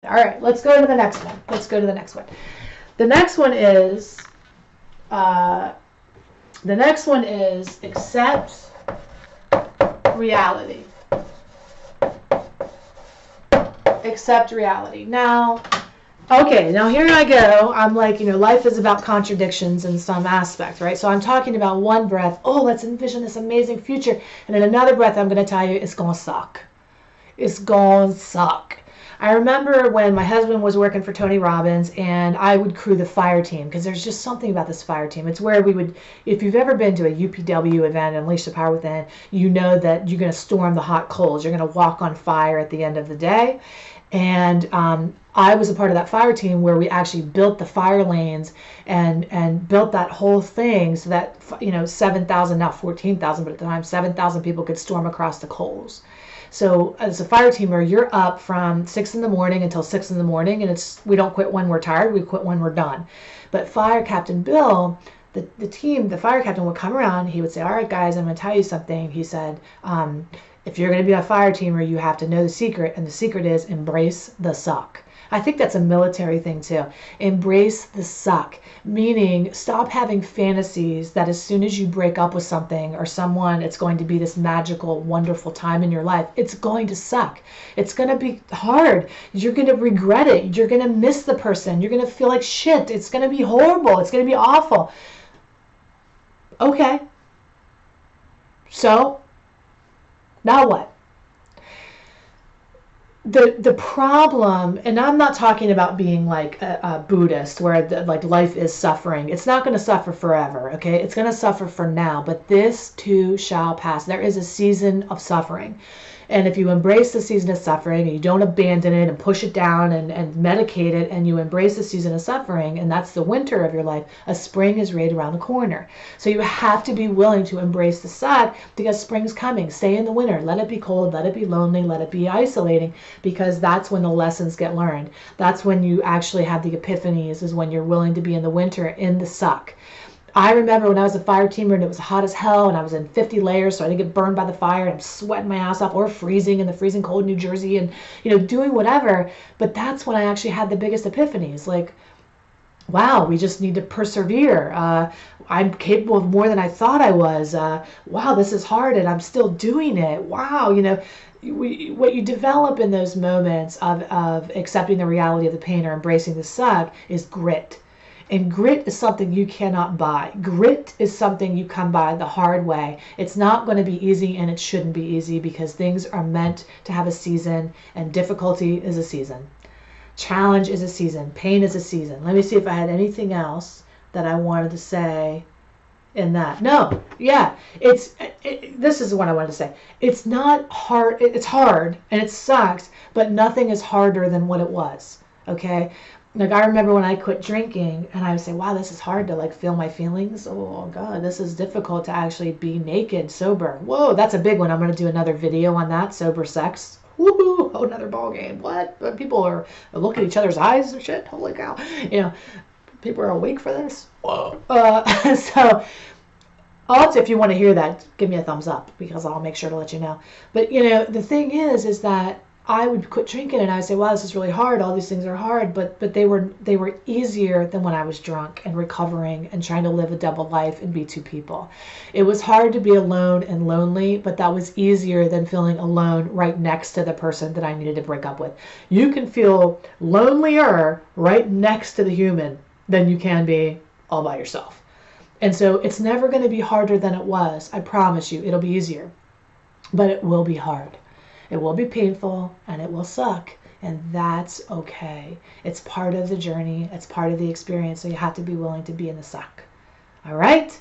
All right, let's go to the next one. The next one is accept reality. Accept reality. Now, okay, now here I go. I'm like, life is about contradictions in some aspect, right? So I'm talking about one breath, oh, let's envision this amazing future. And in another breath, I'm going to tell you it's going to suck. It's going to suck. I remember when my husband was working for Tony Robbins and I would crew the Fireteam, because there's just something about this Fireteam. It's where we would, if you've ever been to a UPW event, Unleash the Power Within, you know that you're going to storm the hot coals. You're going to walk on fire at the end of the day. And I was a part of that fire team where we actually built the fire lanes and built that whole thing so that 7,000, now 14,000, but at the time 7,000 people could storm across the coals. So as a fire teamer, you're up from 6 in the morning until 6 in the morning, and we don't quit when we're tired, we quit when we're done. But Fire Captain Bill, the fire captain would come around, he would say, all right guys, I'm going to tell you something. He said, if you're going to be a fire teamer, you have to know the secret, and the secret is embrace the suck. I think that's a military thing too. Embrace the suck, meaning stop having fantasies that as soon as you break up with something or someone, it's going to be this magical, wonderful time in your life. It's going to suck. It's going to be hard. You're going to regret it. You're going to miss the person. You're going to feel like shit. It's going to be horrible. It's going to be awful. Okay. So, now what? The problem, and I'm not talking about being like a Buddhist where like life is suffering. It's not going to suffer forever, okay? It's going to suffer for now, but this too shall pass. There is a season of suffering. And if you embrace the season of suffering and you don't abandon it and push it down and medicate it, and you embrace the season of suffering, and that's the winter of your life, a spring is right around the corner. So you have to be willing to embrace the suck because spring's coming. Stay in the winter. Let it be cold. Let it be lonely. Let it be isolating, because that's when the lessons get learned. That's when you actually have the epiphanies, is when you're willing to be in the winter, in the suck. I remember when I was a fire teamer and it was hot as hell and I was in 50 layers so I didn't get burned by the fire, and I'm sweating my ass off, or freezing in the freezing cold New Jersey, and doing whatever. But that's when I actually had the biggest epiphanies. Like, wow, we just need to persevere. I'm capable of more than I thought I was. Wow, this is hard and I'm still doing it. Wow, what you develop in those moments of accepting the reality of the pain or embracing the suck is grit. And grit is something you cannot buy. Grit is something you come by the hard way. It's not going to be easy, and it shouldn't be easy, because things are meant to have a season, and difficulty is a season. Challenge is a season. Pain is a season. Let me see if I had anything else that I wanted to say in that. No, yeah, this is what I wanted to say. It's not hard. It's hard and it sucks, but nothing is harder than what it was. Okay. Like, I remember when I quit drinking and I would say, wow, this is hard to like feel my feelings. Oh God, this is difficult to actually be naked, sober. Whoa, that's a big one. I'm going to do another video on that, sober sex. Woohoo, oh, another ball game. What? People are looking at each other's eyes and shit. Holy cow. People are awake for this. Whoa. So also, if you want to hear that, give me a thumbs up, because I'll make sure to let you know. But the thing is that I would quit drinking and I would say, wow, this is really hard. All these things are hard, but they were easier than when I was drunk and recovering and trying to live a double life and be two people. It was hard to be alone and lonely, but that was easier than feeling alone right next to the person that I needed to break up with. You can feel lonelier right next to the human than you can be all by yourself. And so it's never going to be harder than it was. I promise you, it'll be easier, but it will be hard. It will be painful and it will suck, and that's okay. It's part of the journey. It's part of the experience. So you have to be willing to be in the suck. All right?